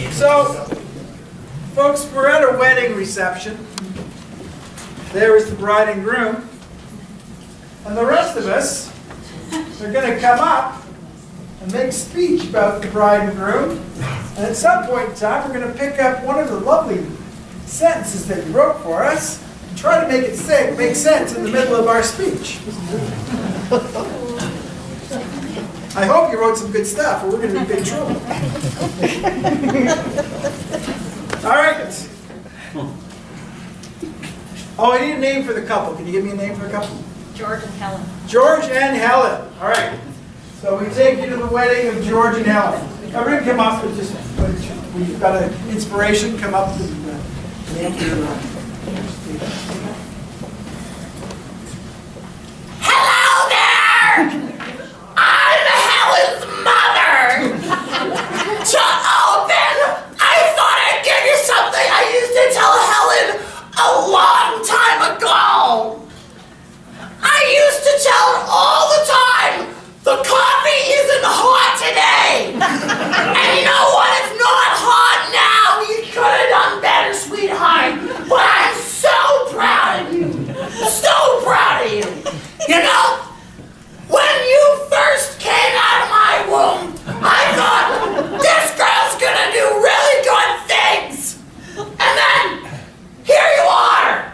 So, folks, we're at a wedding reception. There is the bride and groom. And the rest of us are going to come up and make a speech about the bride and groom. And at some point in time, we're going to pick up one of the lovely sentences that you wrote for us and try to make it make sense in the middle of our speech. I hope you wrote some good stuff, or we're going to be in big trouble. All right. Oh, I need a name for the couple. Can you give me a name for the couple? George and Helen. George and Helen. All right. So we take you to the wedding of George and Helen. Now we're going to come up with just, when you've got an inspiration, come up with the name for your Hello there! I'm Helen's mother! To open, I thought I'd give you something I used to tell Helen a long time ago. I used to tell her all the time, the coffee isn't hot today. And you know what? It's not hot now. You could have done better, sweetheart. But I'm so proud of you. So proud of you. You know, when you first came out of my womb, I thought, this girl's gonna do really good things. And then, here you are.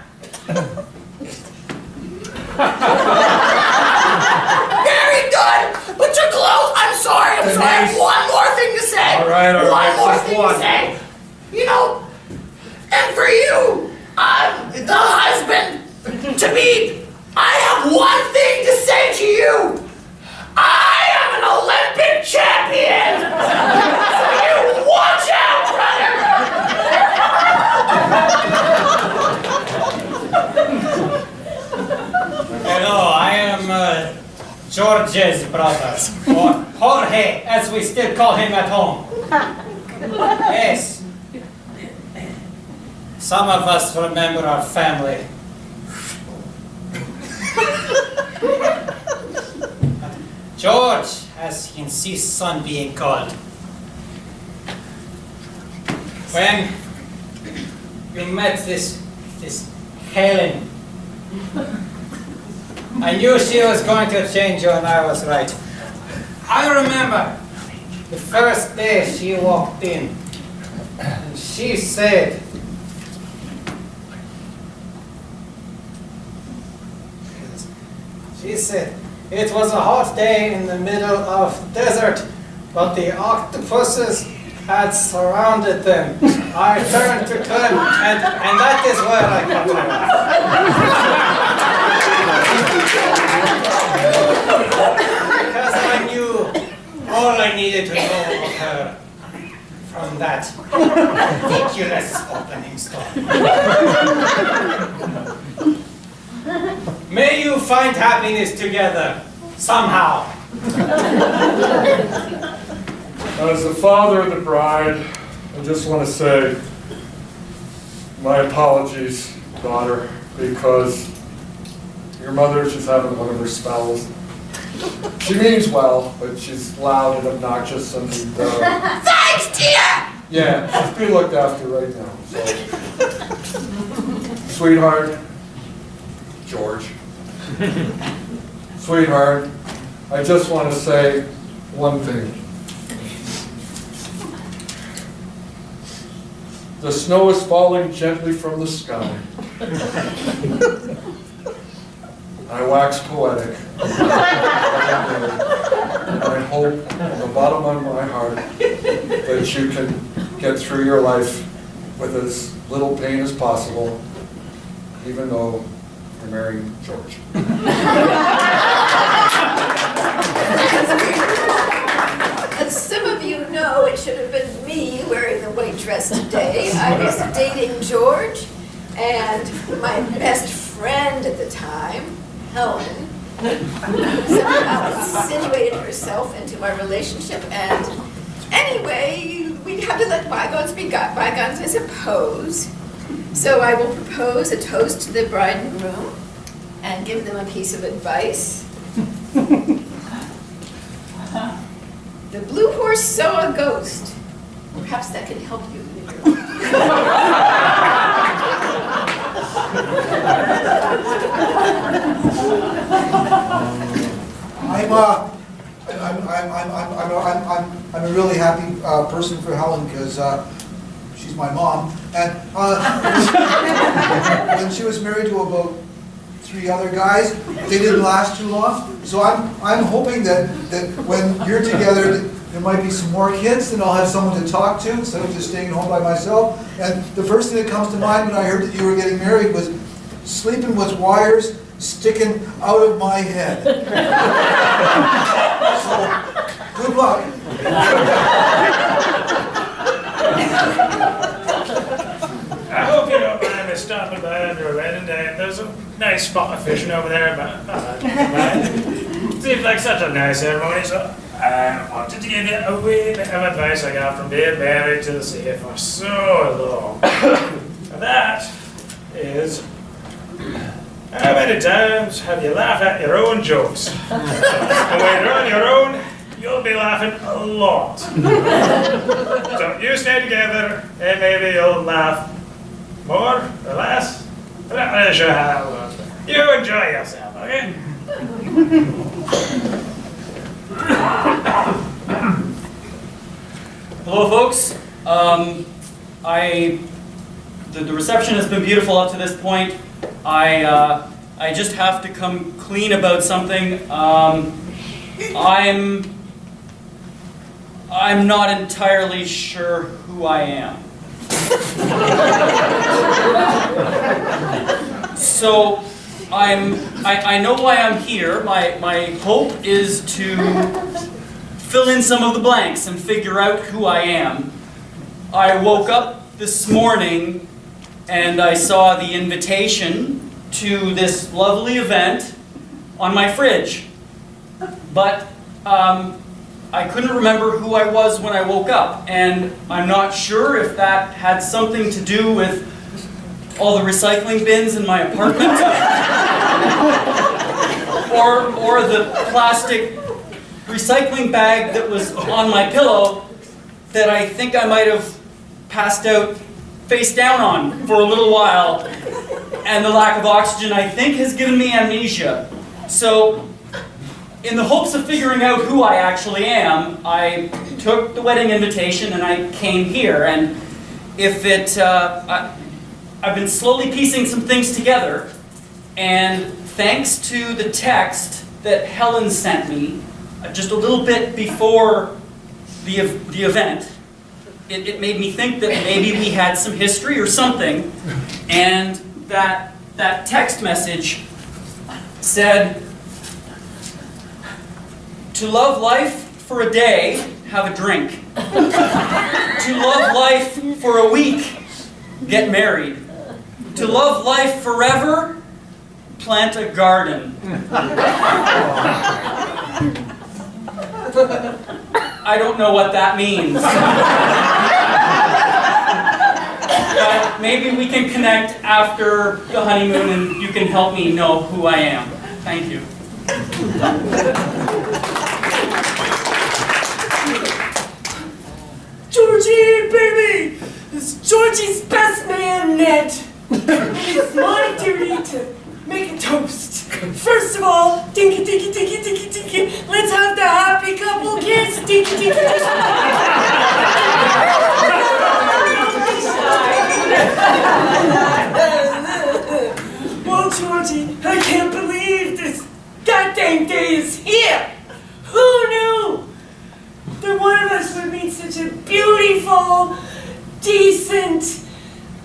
Very good, but you're close. I'm sorry. I have one more thing to say. All right, one more just thing one. to say. You know, and for you, the husband to be, I have one thing to say to you. I am an Olympic champion. So you watch out, brother. Hello, I am George's brother, or Jorge, as we still call him at home. Yes. Some of us remember our family. George, as he insists on being called. When we met this Helen, I knew she was going to change you, and I was right. I remember the first day she walked in, and she said, it was a hot day in the middle of desert, but the octopuses had surrounded them. I turned to turn, and that is where I cut her off. Because I knew all I needed to know of her from that ridiculous opening story. May you find happiness together, somehow. As the father of the bride, I just want to say my apologies, daughter, because your mother's just having one of her spells. She means well, but she's loud and obnoxious and Thanks, dear. yeah, she's being looked after right now. So, sweetheart, George, sweetheart, I just want to say one thing. The snow is falling gently from the sky. I wax poetic. And I hope from the bottom of my heart that you can get through your life with as little pain as possible, even though you're marrying George. As some of you know, it should have been me wearing the white dress today. I was dating George, and my best friend at the time, Helen, somehow insinuated herself into our relationship, and anyway, we have to let bygones be bygones, I suppose. So I will propose a toast to the bride and groom and give them a piece of advice. The blue horse saw a ghost. Perhaps that can help you in your I'm a really happy person for Helen because she's my mom. And when she was married to about 3 other guys, they didn't last too long. So I'm hoping that when you're together, there might be some more kids, and I'll have someone to talk to instead of just staying home by myself. And the first thing that comes to mind when I heard that you were getting married was sleeping with wires sticking out of my head. So, good luck. I hope you don't mind me stopping by on your wedding day. There's a nice spot of fishing over there, but seems like such a nice ceremony, so I wanted to give you a wee bit of advice I got from being married to the sea for so long. And that is, how many times have you laughed at your own jokes? And when you're on your own, you'll be laughing a lot. So you stay together, and maybe you'll laugh more or less. I'm not really sure how that works. But you enjoy yourself, okay? Hello, folks. The reception has been beautiful up to this point. I just have to come clean about something. I'm not entirely sure who I am. So I know why I'm here. My hope is to fill in some of the blanks and figure out who I am. I woke up this morning and I saw the invitation to this lovely event on my fridge. But I couldn't remember who I was when I woke up, and I'm not sure if that had something to do with all the recycling bins in my apartment or the plastic recycling bag that was on my pillow that I think I might have passed out face down on for a little while, and the lack of oxygen I think has given me amnesia. So in the hopes of figuring out who I actually am, I took the wedding invitation and I came here. And if it, I've been slowly piecing some things together, and thanks to the text that Helen sent me just a little bit before the event, it made me think that maybe we had some history or something, and that text message said, "To love life for a day, have a drink. To love life for a week, get married. To love life forever, plant a garden." I don't know what that means. But maybe we can connect after the honeymoon and you can help me know who I am. Thank you. Georgie, baby! It's Georgie's best man, Ned. It's my duty to make a toast. First of all, dinky, dinky, dinky, dinky, dinky. Let's have the happy couple kiss. Dinky, dinky, dinky. Well, Georgie, I can't believe this goddamn day is here. Who knew that one of us would meet such a beautiful, decent,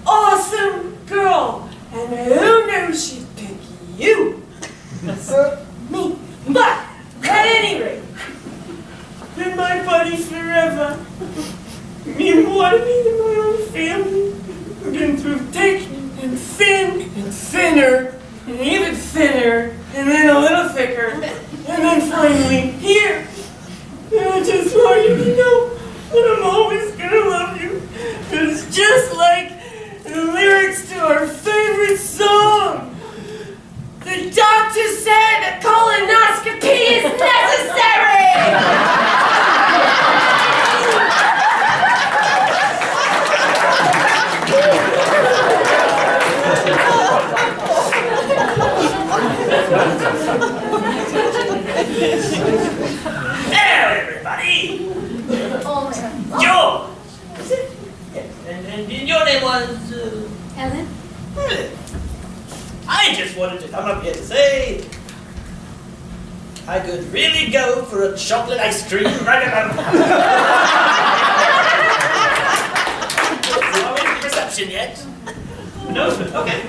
awesome girl? And who knew she'd pick you? Me. But, at any rate, you're my buddy forever. You wanted me in my own family. We've been through thick and thin and thinner and even thinner and then a little thicker and then finally here. And I just want you to know that I'm always gonna love you. It's just like the lyrics to our favorite song. The doctor said a colonoscopy is necessary! was, Helen? I just wanted to come up here to say I could really go for a chocolate ice cream right about now. Are we at the reception yet? No, okay.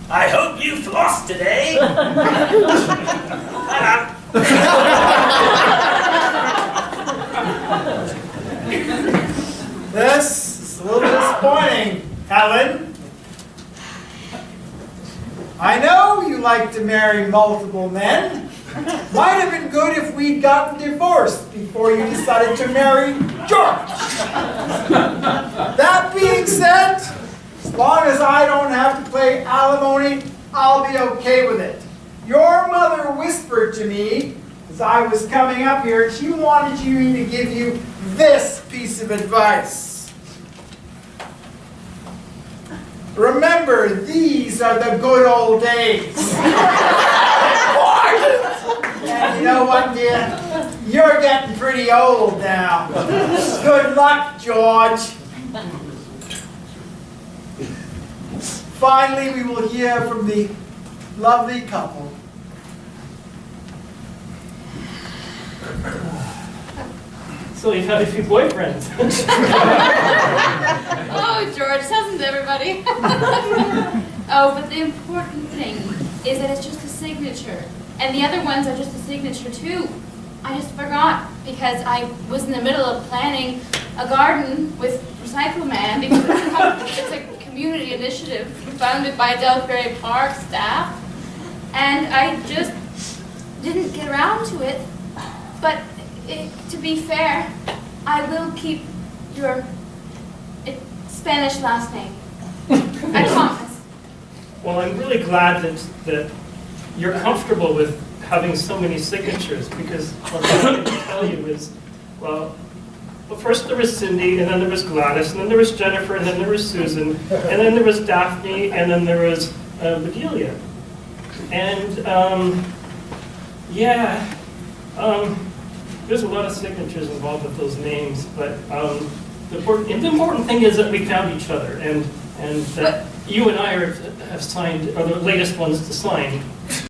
I hope you flossed today. This is a little disappointing, Helen. I know you like to marry multiple men. Might have been good if we'd gotten divorced before you decided to marry George. That being said, as long as I don't have to pay alimony, I'll be okay with it. Your mother whispered to me as I was coming up here, she wanted me to give you this piece of advice. Remember, these are the good old days. And you know what, dear? You're getting pretty old now. Good luck, George. Finally, we will hear from the lovely couple. So you've had a few boyfriends. Oh, George, hasn't everybody? Oh, but the important thing is that it's just a signature. And the other ones are just a signature, too. I just forgot because I was in the middle of planning a garden with Recycle Man because it's a community initiative founded by Delphi Park staff. And I just didn't get around to it. But to be fair, I will keep your Spanish last name. I promise. Well, I'm really glad that you're comfortable with having so many signatures, because what I'm going to tell you is, well, first there was Cindy, and then there was Gladys, and then there was Jennifer, and then there was Susan, and then there was Daphne, and then there was Bedelia. And, there's a lot of signatures involved with those names, but the important thing is that we found each other, and that you and I have signed, are the latest ones to sign.